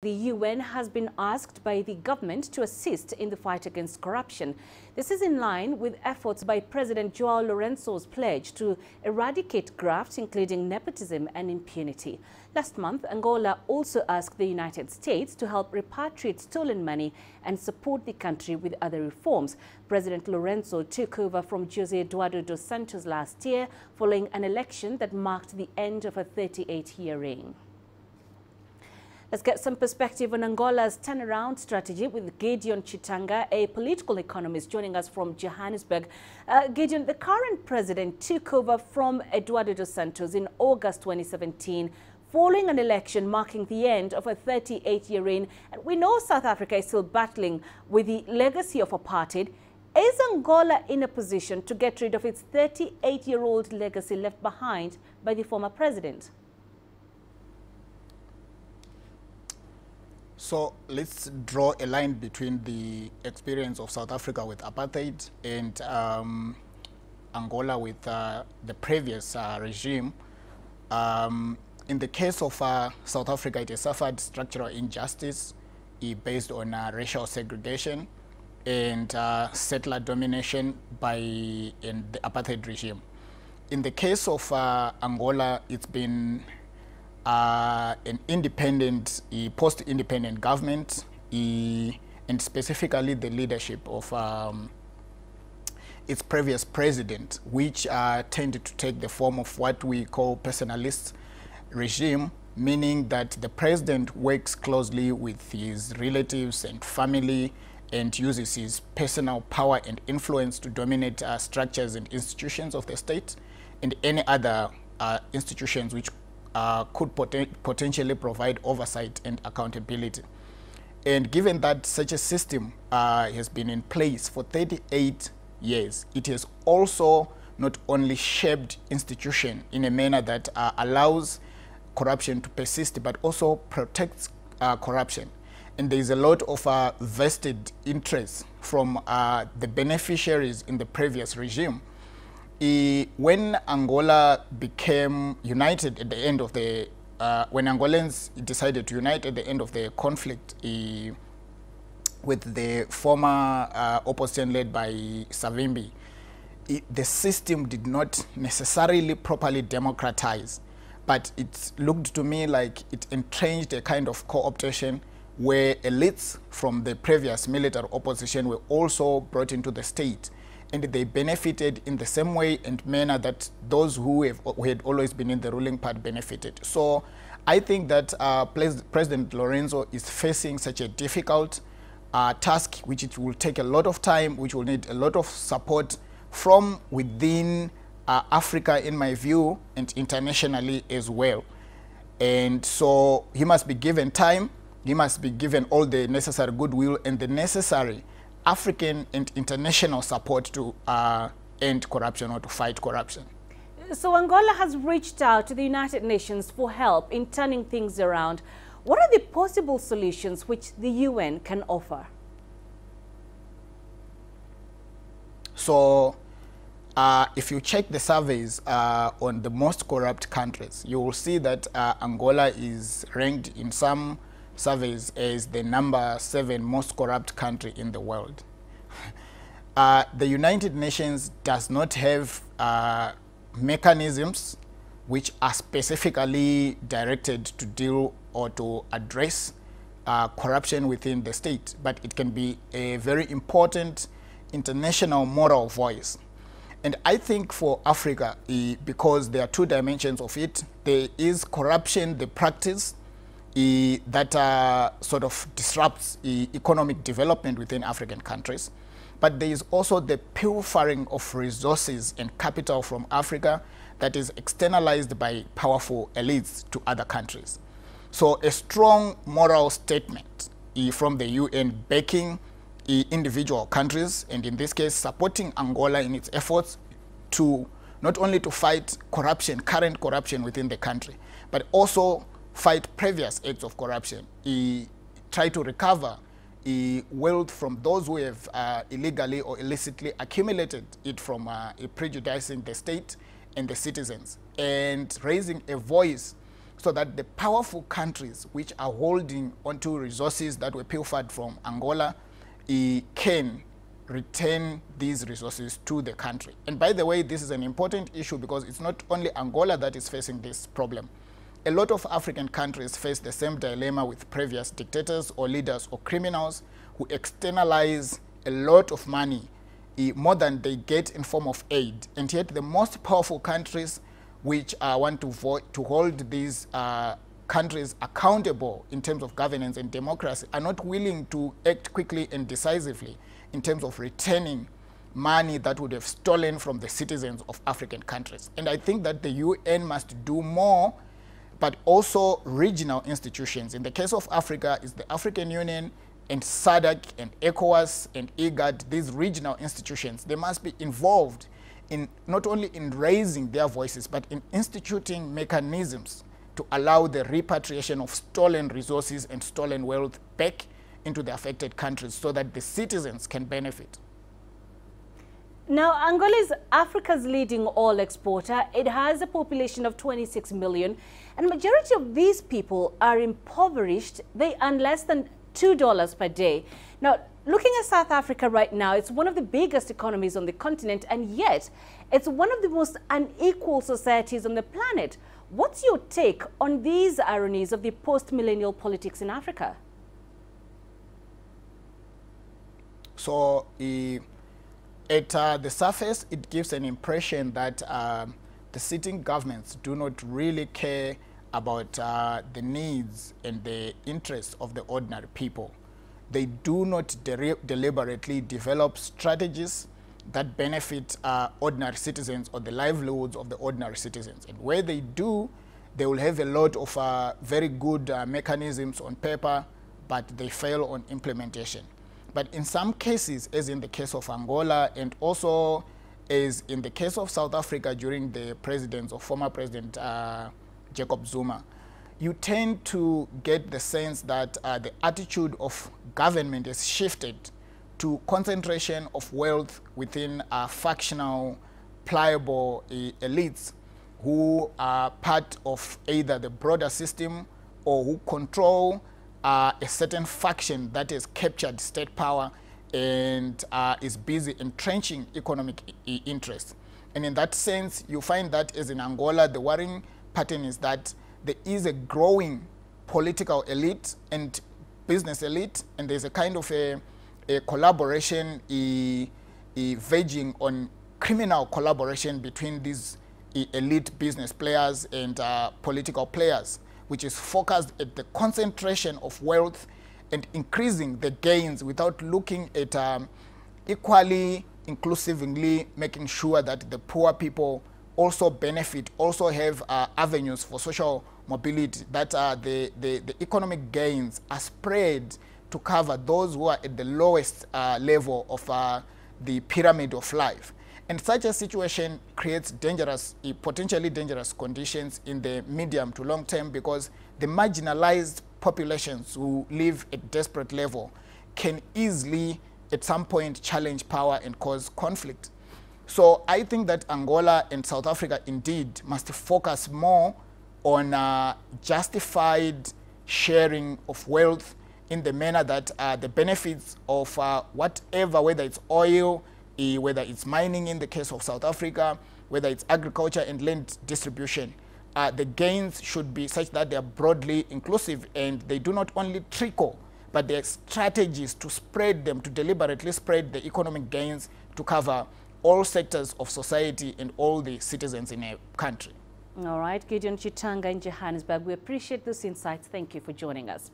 The UN has been asked by the government to assist in the fight against corruption. This is in line with efforts by President Joao Lourenco's pledge to eradicate graft, including nepotism and impunity. Last month, Angola also asked the United States to help repatriate stolen money and support the country with other reforms. President Lourenco took over from Jose Eduardo dos Santos last year following an election that marked the end of a 38-year reign. Let's get some perspective on Angola's turnaround strategy with Gideon Chitanga, a political economist joining us from Johannesburg. Gideon, the current president took over from Eduardo dos Santos in August 2017, following an election marking the end of a 38-year reign. And we know South Africa is still battling with the legacy of apartheid. Is Angola in a position to get rid of its 38-year-old legacy left behind by the former president? So let's draw a line between the experience of South Africa with apartheid and Angola with the previous regime. In the case of South Africa, it has suffered structural injustice based on racial segregation and settler domination in the apartheid regime. In the case of Angola, it's been an independent, post-independent government, and specifically the leadership of its previous president, which tended to take the form of what we call personalist regime, meaning that the president works closely with his relatives and family and uses his personal power and influence to dominate structures and institutions of the state and any other institutions which could potentially provide oversight and accountability. And given that such a system has been in place for 38 years, it has also not only shaped institutions in a manner that allows corruption to persist, but also protects corruption. And there is a lot of vested interest from the beneficiaries in the previous regime. When Angola became united at the end of the, when Angolans decided to unite at the end of the conflict with the former opposition led by Savimbi, the system did not necessarily properly democratize, but it looked to me like it entrenched a kind of co-optation where elites from the previous military opposition were also brought into the state, and they benefited in the same way and manner that those who had always been in the ruling part benefited. So I think that President Lourenco is facing such a difficult task, which it will take a lot of time, which will need a lot of support from within Africa, in my view, and internationally as well. And so he must be given time, he must be given all the necessary goodwill and the necessary African and international support to end corruption or to fight corruption. So Angola has reached out to the United Nations for help in turning things around. What are the possible solutions which the UN can offer? So if you check the surveys on the most corrupt countries, you will see that Angola is ranked in some surveys as the #7 most corrupt country in the world. The United Nations does not have mechanisms which are specifically directed to deal or to address corruption within the state, but it can be a very important international moral voice. And I think for Africa, because there are two dimensions of it, there is corruption, the practice, that sort of disrupts economic development within African countries. But there is also the pilfering of resources and capital from Africa that is externalized by powerful elites to other countries. So a strong moral statement from the UN backing individual countries, and in this case supporting Angola in its efforts to not only to fight corruption, current corruption within the country, but also fight previous acts of corruption, try to recover wealth from those who have illegally or illicitly accumulated it from prejudicing the state and the citizens, and raising a voice so that the powerful countries which are holding onto resources that were pilfered from Angola can return these resources to the country. And by the way, this is an important issue because it's not only Angola that is facing this problem. A lot of African countries face the same dilemma with previous dictators or leaders or criminals who externalize a lot of money, more than they get in form of aid. And yet the most powerful countries which want to hold these countries accountable in terms of governance and democracy are not willing to act quickly and decisively in terms of returning money that would have stolen from the citizens of African countries. And I think that the UN must do more, but also regional institutions. In the case of Africa, it's the African Union and SADC and ECOWAS and IGAD, these regional institutions. They must be involved in not only in raising their voices, but in instituting mechanisms to allow the repatriation of stolen resources and stolen wealth back into the affected countries so that the citizens can benefit. Now, Angola is Africa's leading oil exporter. It has a population of 26 million, and majority of these people are impoverished. They earn less than $2 per day. Now, looking at South Africa right now, it's one of the biggest economies on the continent, and yet it's one of the most unequal societies on the planet. What's your take on these ironies of the post-millennial politics in Africa? So, at the surface, it gives an impression that the sitting governments do not really care about the needs and the interests of the ordinary people. They do not deliberately develop strategies that benefit ordinary citizens or the livelihoods of the ordinary citizens. And where they do, they will have a lot of very good mechanisms on paper, but they fail on implementation. But in some cases, as in the case of Angola and also as in the case of South Africa during the presidency of former President Jacob Zuma, you tend to get the sense that the attitude of government has shifted to concentration of wealth within factional, pliable elites who are part of either the broader system or who control a certain faction that has captured state power and is busy entrenching economic interests. And in that sense, you find that as in Angola, the worrying pattern is that there is a growing political elite and business elite, and there's a kind of a collaboration verging on criminal collaboration between these elite business players and political players, which is focused at the concentration of wealth and increasing the gains without looking at equally, inclusively making sure that the poor people also benefit, also have avenues for social mobility, that the economic gains are spread to cover those who are at the lowest level of the pyramid of life. And such a situation creates dangerous, potentially dangerous conditions in the medium to long term, because the marginalized populations who live at desperate level can easily at some point challenge power and cause conflict. So I think that Angola and South Africa indeed must focus more on justified sharing of wealth in the manner that the benefits of whatever, whether it's oil, whether it's mining in the case of South Africa, whether it's agriculture and land distribution, the gains should be such that they are broadly inclusive and they do not only trickle, but there are strategies to spread them, to deliberately spread the economic gains to cover all sectors of society and all the citizens in a country. All right, Gideon Chitanga in Johannesburg, we appreciate those insights. Thank you for joining us.